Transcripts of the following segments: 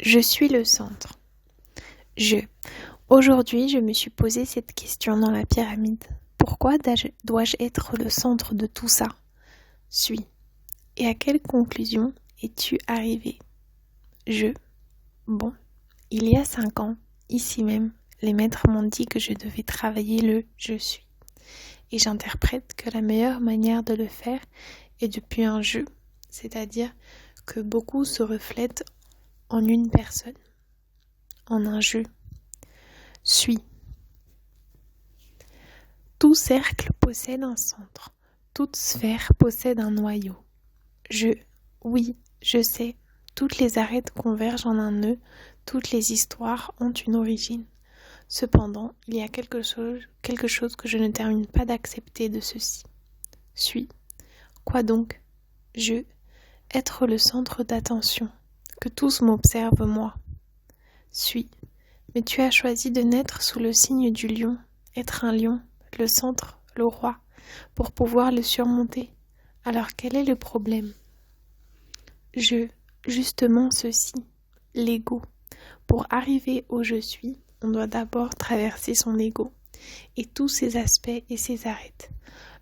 Je suis le centre. Aujourd'hui, je me suis posé cette question dans la pyramide. Pourquoi dois-je être le centre de tout ça? Suis. Et à quelle conclusion es-tu arrivé? Bon, il y a 5 ans, ici même, les maîtres m'ont dit que je devais travailler le « je suis ». Et j'interprète que la meilleure manière de le faire est depuis un jeu, c'est-à-dire que beaucoup se reflètent en une personne, en un jeu. Suis. Tout cercle possède un centre, toute sphère possède un noyau. Oui, je sais, toutes les arêtes convergent en un nœud, toutes les histoires ont une origine. Cependant, il y a quelque chose que je ne termine pas d'accepter de ceci. Suis. Quoi donc? Être le centre d'attention, que tous m'observent moi. Suis. Mais tu as choisi de naître sous le signe du lion, être un lion, le centre, le roi, pour pouvoir le surmonter. Alors quel est le problème? Justement ceci, l'ego. Pour arriver au je suis, on doit d'abord traverser son ego, et tous ses aspects et ses arêtes.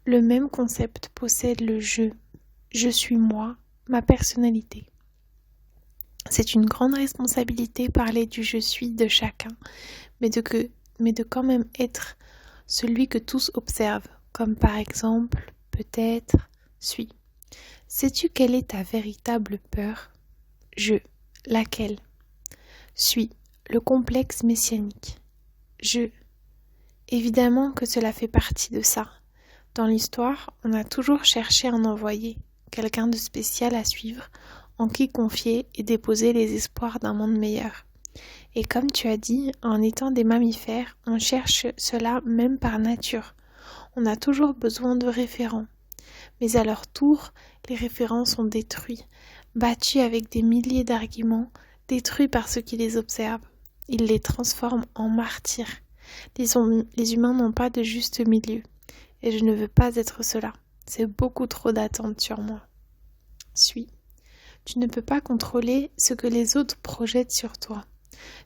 Le même concept possède le je suis moi, ma personnalité. C'est une grande responsabilité parler du je suis de chacun, mais de quand même être celui que tous observent, comme par exemple, peut-être, suis. Sais-tu quelle est ta véritable peur? Laquelle? Suis. Le complexe messianique. Évidemment que cela fait partie de ça. Dans l'histoire, on a toujours cherché un envoyé, quelqu'un de spécial à suivre, en qui confier et déposer les espoirs d'un monde meilleur. Et comme tu as dit, en étant des mammifères, on cherche cela même par nature. On a toujours besoin de référents. Mais à leur tour, les référents sont détruits, battus avec des milliers d'arguments, détruits par ceux qui les observent. Ils les transforment en martyrs. Les humains n'ont pas de juste milieu. Et je ne veux pas être cela. C'est beaucoup trop d'attentes sur moi. Suis. Tu ne peux pas contrôler ce que les autres projettent sur toi.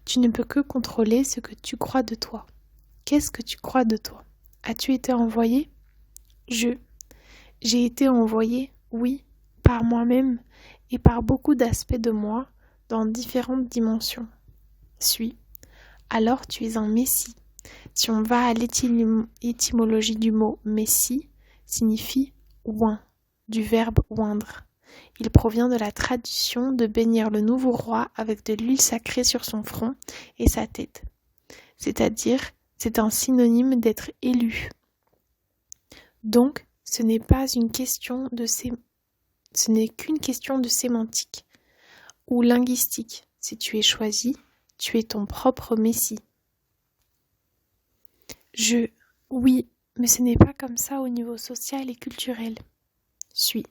Tu ne peux que contrôler ce que tu crois de toi. Qu'est-ce que tu crois de toi? As-tu été envoyé? J'ai été envoyé, oui, par moi-même et par beaucoup d'aspects de moi dans différentes dimensions. Suis. Alors tu es un messie. Si on va à l'étymologie du mot messie, signifie oint, du verbe oindre. Il provient de la tradition de bénir le nouveau roi avec de l'huile sacrée sur son front et sa tête. C'est-à-dire, c'est un synonyme d'être élu. Donc, ce n'est qu'une question de sémantique ou linguistique. Si tu es choisi, tu es ton propre messie. Oui, mais ce n'est pas comme ça au niveau social et culturel. Suis.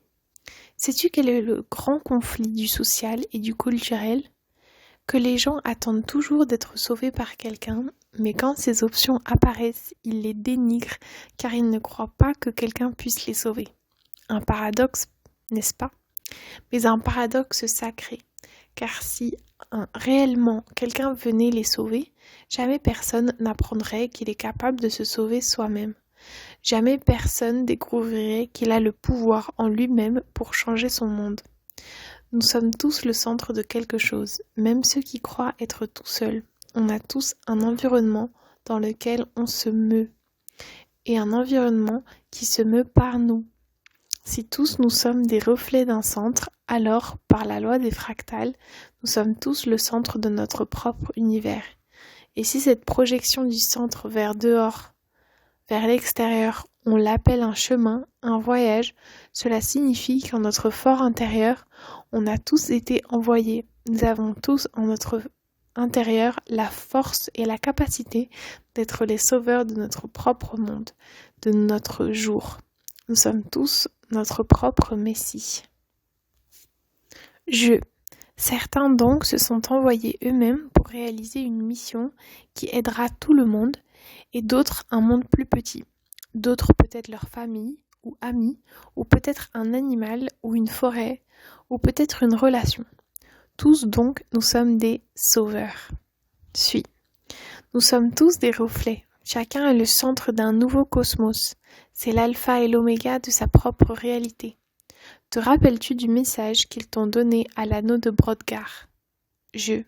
Sais-tu quel est le grand conflit du social et du culturel? Que les gens attendent toujours d'être sauvés par quelqu'un, mais quand ces options apparaissent, ils les dénigrent car ils ne croient pas que quelqu'un puisse les sauver. Un paradoxe, n'est-ce pas? Mais un paradoxe sacré, car si réellement quelqu'un venait les sauver, jamais personne n'apprendrait qu'il est capable de se sauver soi-même. Jamais personne découvrirait qu'il a le pouvoir en lui-même pour changer son monde. Nous sommes tous le centre de quelque chose, même ceux qui croient être tout seuls. On a tous un environnement dans lequel on se meut, et un environnement qui se meut par nous. Si tous nous sommes des reflets d'un centre, alors, par la loi des fractales, nous sommes tous le centre de notre propre univers. Et si cette projection du centre vers dehors, vers l'extérieur, on l'appelle un chemin, un voyage, cela signifie qu'en notre fort intérieur, on a tous été envoyés. Nous avons tous en notre intérieur la force et la capacité d'être les sauveurs de notre propre monde, de notre jour. Nous sommes tous notre propre messie. Certains donc se sont envoyés eux-mêmes pour réaliser une mission qui aidera tout le monde, et d'autres un monde plus petit. D'autres peut-être leur famille ou amis, ou peut-être un animal ou une forêt, ou peut-être une relation. Tous donc, nous sommes des sauveurs. Suis. Nous sommes tous des reflets. Chacun est le centre d'un nouveau cosmos. C'est l'alpha et l'oméga de sa propre réalité. Te rappelles-tu du message qu'ils t'ont donné à l'anneau de Brodgar ? Je.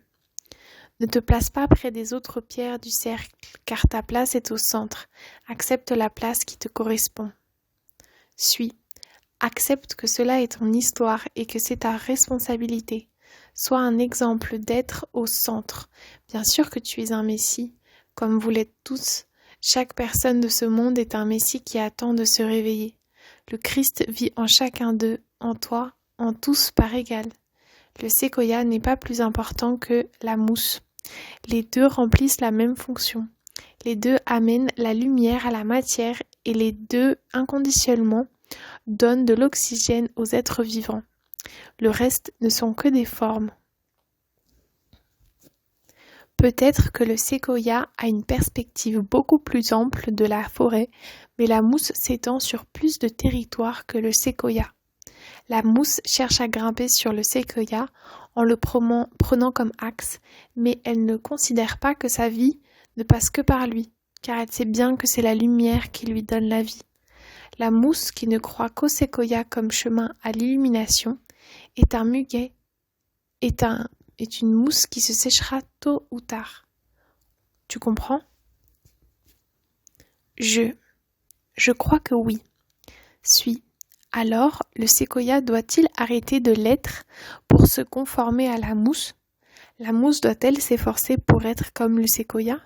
Ne te place pas près des autres pierres du cercle, car ta place est au centre. Accepte la place qui te correspond. Suis. Accepte que cela est ton histoire et que c'est ta responsabilité. Sois un exemple d'être au centre. Bien sûr que tu es un Messie, comme vous l'êtes tous. Chaque personne de ce monde est un Messie qui attend de se réveiller. Le Christ vit en chacun d'eux, en toi, en tous par égal. Le séquoia n'est pas plus important que la mousse. Les deux remplissent la même fonction. Les deux amènent la lumière à la matière et les deux, inconditionnellement, donnent de l'oxygène aux êtres vivants. Le reste ne sont que des formes. Peut-être que le séquoia a une perspective beaucoup plus ample de la forêt, mais la mousse s'étend sur plus de territoire que le séquoia. La mousse cherche à grimper sur le séquoia en le prenant comme axe, mais elle ne considère pas que sa vie ne passe que par lui, car elle sait bien que c'est la lumière qui lui donne la vie. La mousse qui ne croit qu'au séquoia comme chemin à l'illumination est un muguet, est une mousse qui se séchera tôt ou tard. Tu comprends ? Je crois que oui. Suis. Alors, le séquoia doit-il arrêter de l'être pour se conformer à la mousse ? La mousse doit-elle s'efforcer pour être comme le séquoia ?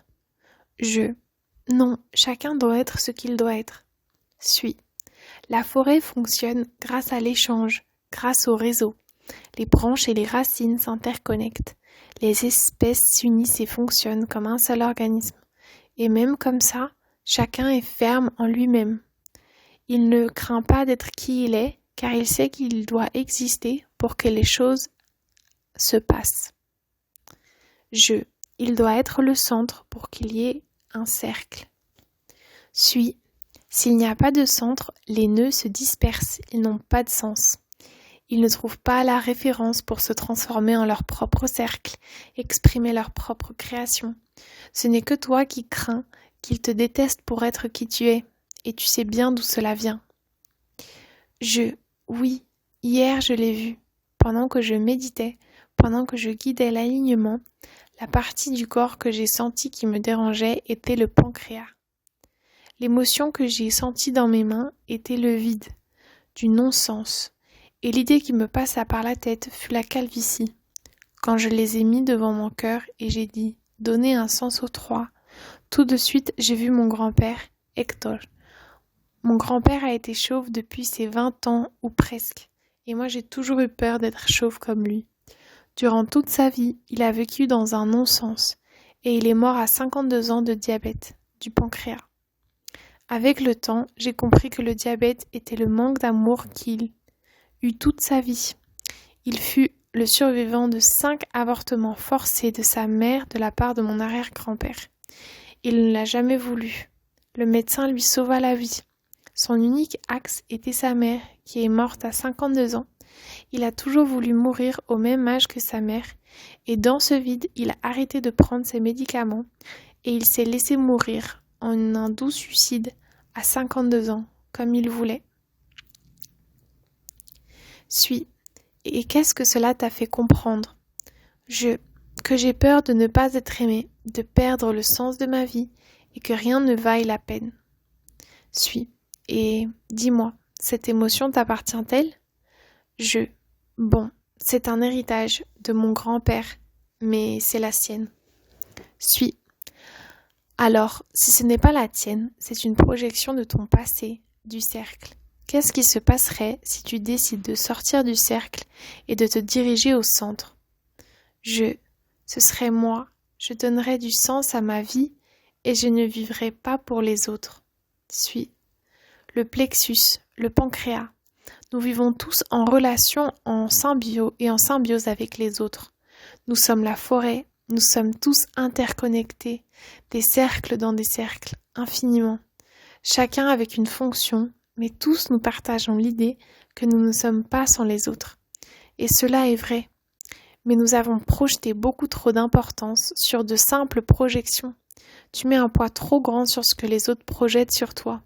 Non, chacun doit être ce qu'il doit être. Suis. La forêt fonctionne grâce à l'échange, grâce au réseau. Les branches et les racines s'interconnectent. Les espèces s'unissent et fonctionnent comme un seul organisme. Et même comme ça, chacun est ferme en lui-même. Il ne craint pas d'être qui il est, car il sait qu'il doit exister pour que les choses se passent. Il doit être le centre pour qu'il y ait un cercle. Suis. S'il n'y a pas de centre, les nœuds se dispersent, ils n'ont pas de sens. Ils ne trouvent pas la référence pour se transformer en leur propre cercle, exprimer leur propre création. Ce n'est que toi qui crains qu'ils te détestent pour être qui tu es, et tu sais bien d'où cela vient. Oui, hier je l'ai vu, pendant que je méditais, pendant que je guidais l'alignement, la partie du corps que j'ai sentie qui me dérangeait était le pancréas. L'émotion que j'ai sentie dans mes mains était le vide, du non-sens, et l'idée qui me passa par la tête fut la calvitie. Quand je les ai mis devant mon cœur et j'ai dit « Donnez un sens aux trois », tout de suite j'ai vu mon grand-père, Hector. Mon grand-père a été chauve depuis ses 20 ans ou presque, et moi j'ai toujours eu peur d'être chauve comme lui. Durant toute sa vie, il a vécu dans un non-sens, et il est mort à 52 ans de diabète, du pancréas. Avec le temps, j'ai compris que le diabète était le manque d'amour qu'il eut toute sa vie. Il fut le survivant de 5 avortements forcés de sa mère de la part de mon arrière-grand-père. Il ne l'a jamais voulu. Le médecin lui sauva la vie. Son unique axe était sa mère, qui est morte à 52 ans. Il a toujours voulu mourir au même âge que sa mère, et dans ce vide, il a arrêté de prendre ses médicaments, et il s'est laissé mourir en un doux suicide à 52 ans, comme il voulait. Suis. Et qu'est-ce que cela t'a fait comprendre ? Que j'ai peur de ne pas être aimé, de perdre le sens de ma vie, et que rien ne vaille la peine. Suis. Et dis-moi, cette émotion t'appartient-elle ? Bon, c'est un héritage de mon grand-père, mais c'est la sienne. Suis. Alors, si ce n'est pas la tienne, c'est une projection de ton passé, du cercle. Qu'est-ce qui se passerait si tu décides de sortir du cercle et de te diriger au centre ? Ce serait moi, je donnerais du sens à ma vie et je ne vivrais pas pour les autres. Suis. Le plexus, le pancréas. Nous vivons tous en relation, en symbiose avec les autres. Nous sommes la forêt, nous sommes tous interconnectés, des cercles dans des cercles, infiniment. Chacun avec une fonction, mais tous nous partageons l'idée que nous ne sommes pas sans les autres. Et cela est vrai. Mais nous avons projeté beaucoup trop d'importance sur de simples projections. Tu mets un poids trop grand sur ce que les autres projettent sur toi,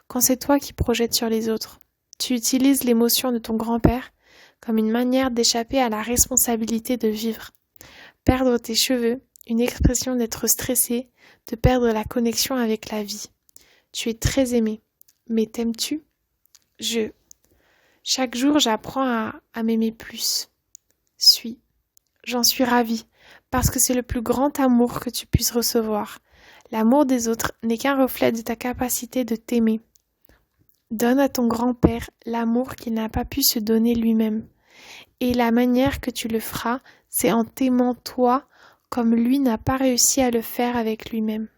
quand c'est toi qui projettes sur les autres. Tu utilises l'émotion de ton grand-père comme une manière d'échapper à la responsabilité de vivre. Perdre tes cheveux, une expression d'être stressé, de perdre la connexion avec la vie. Tu es très aimé. Mais t'aimes-tu ? Chaque jour, j'apprends à m'aimer plus. J'en suis ravie, parce que c'est le plus grand amour que tu puisses recevoir. L'amour des autres n'est qu'un reflet de ta capacité de t'aimer. Donne à ton grand-père l'amour qu'il n'a pas pu se donner lui-même. Et la manière que tu le feras, c'est en t'aimant toi comme lui n'a pas réussi à le faire avec lui-même.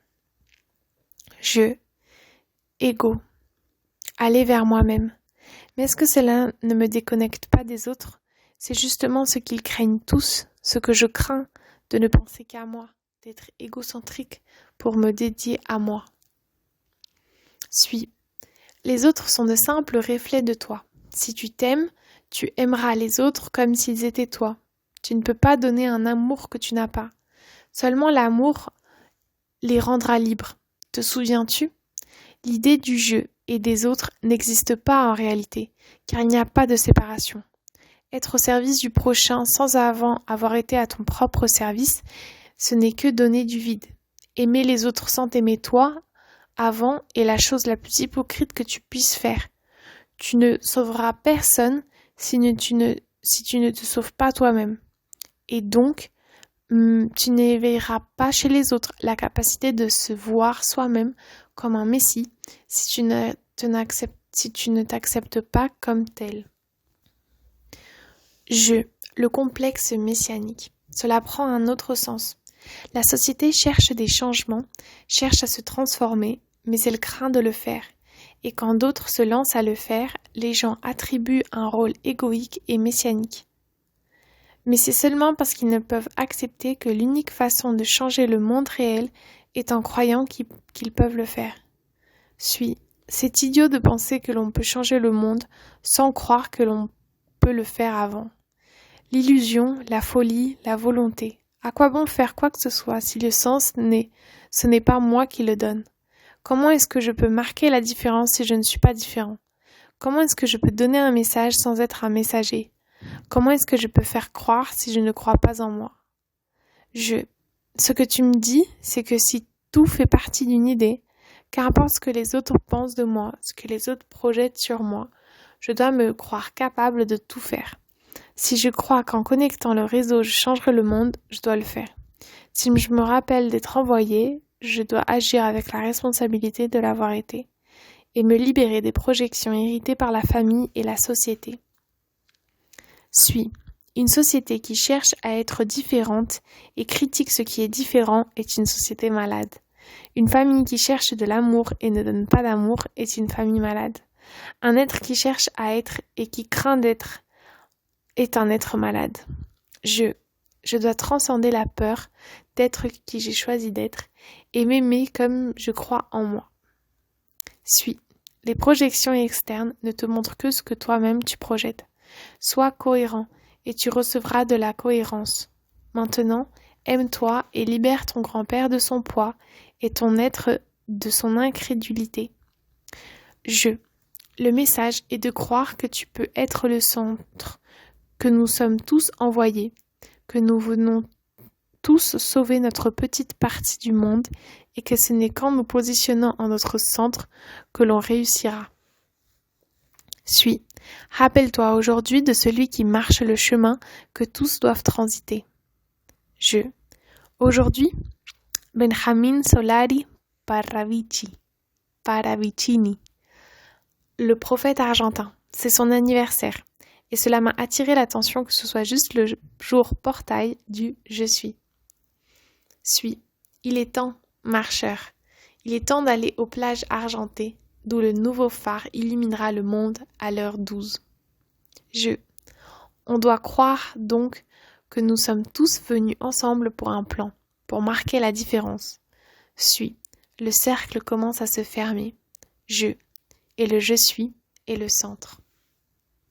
Ego. Aller vers moi-même. Mais est-ce que cela ne me déconnecte pas des autres ? C'est justement ce qu'ils craignent tous, ce que je crains, de ne penser qu'à moi, d'être égocentrique pour me dédier à moi. Les autres sont de simples reflets de toi. Si tu t'aimes, tu aimeras les autres comme s'ils étaient toi. Tu ne peux pas donner un amour que tu n'as pas. Seulement l'amour les rendra libres. Te souviens-tu ? L'idée du jeu et des autres n'existe pas en réalité, car il n'y a pas de séparation. Être au service du prochain sans avant avoir été à ton propre service, ce n'est que donner du vide. Aimer les autres sans t'aimer toi, avant, est la chose la plus hypocrite que tu puisses faire. Tu ne sauveras personne si tu ne te sauves pas toi-même. Et donc, tu n'éveilleras pas chez les autres la capacité de se voir soi-même comme un messie si tu ne t'acceptes pas comme tel. Le complexe messianique. Cela prend un autre sens. La société cherche des changements, cherche à se transformer, mais elle craint de le faire. Et quand d'autres se lancent à le faire, les gens attribuent un rôle égoïque et messianique. Mais c'est seulement parce qu'ils ne peuvent accepter que l'unique façon de changer le monde réel est en croyant qu'ils peuvent le faire. C'est idiot de penser que l'on peut changer le monde sans croire que l'on peut le faire avant. L'illusion, la folie, la volonté. À quoi bon faire quoi que ce soit si le sens ce n'est pas moi qui le donne ? Comment est-ce que je peux marquer la différence si je ne suis pas différent ? Comment est-ce que je peux donner un message sans être un messager ? Comment est-ce que je peux faire croire si je ne crois pas en moi ? Ce que tu me dis, c'est que si tout fait partie d'une idée, qu'importe ce que les autres pensent de moi, ce que les autres projettent sur moi, je dois me croire capable de tout faire. Si je crois qu'en connectant le réseau, je changerai le monde, je dois le faire. Si je me rappelle d'être envoyé, je dois agir avec la responsabilité de l'avoir été et me libérer des projections héritées par la famille et la société. Une société qui cherche à être différente et critique ce qui est différent est une société malade. Une famille qui cherche de l'amour et ne donne pas d'amour est une famille malade. Un être qui cherche à être et qui craint d'être est un être malade. Je dois transcender la peur d'être qui j'ai choisi d'être et m'aimer comme je crois en moi. Les projections externes ne te montrent que ce que toi-même tu projettes. Sois cohérent et tu recevras de la cohérence. Maintenant, aime-toi et libère ton grand-père de son poids et ton être de son incrédulité. Le message est de croire que tu peux être le centre, que nous sommes tous envoyés, que nous venons tous sauver notre petite partie du monde et que ce n'est qu'en nous positionnant en notre centre que l'on réussira. Rappelle-toi aujourd'hui de celui qui marche le chemin que tous doivent transiter. Aujourd'hui, Benjamin Solari Paravicini, le prophète argentin, c'est son anniversaire. Et cela m'a attiré l'attention que ce soit juste le jour portail du « Je suis ». Il est temps, marcheur. Il est temps d'aller aux plages argentées, d'où le nouveau phare illuminera le monde à l'heure 12. On doit croire donc que nous sommes tous venus ensemble pour un plan, pour marquer la différence. Le cercle commence à se fermer. Et le je suis est le centre.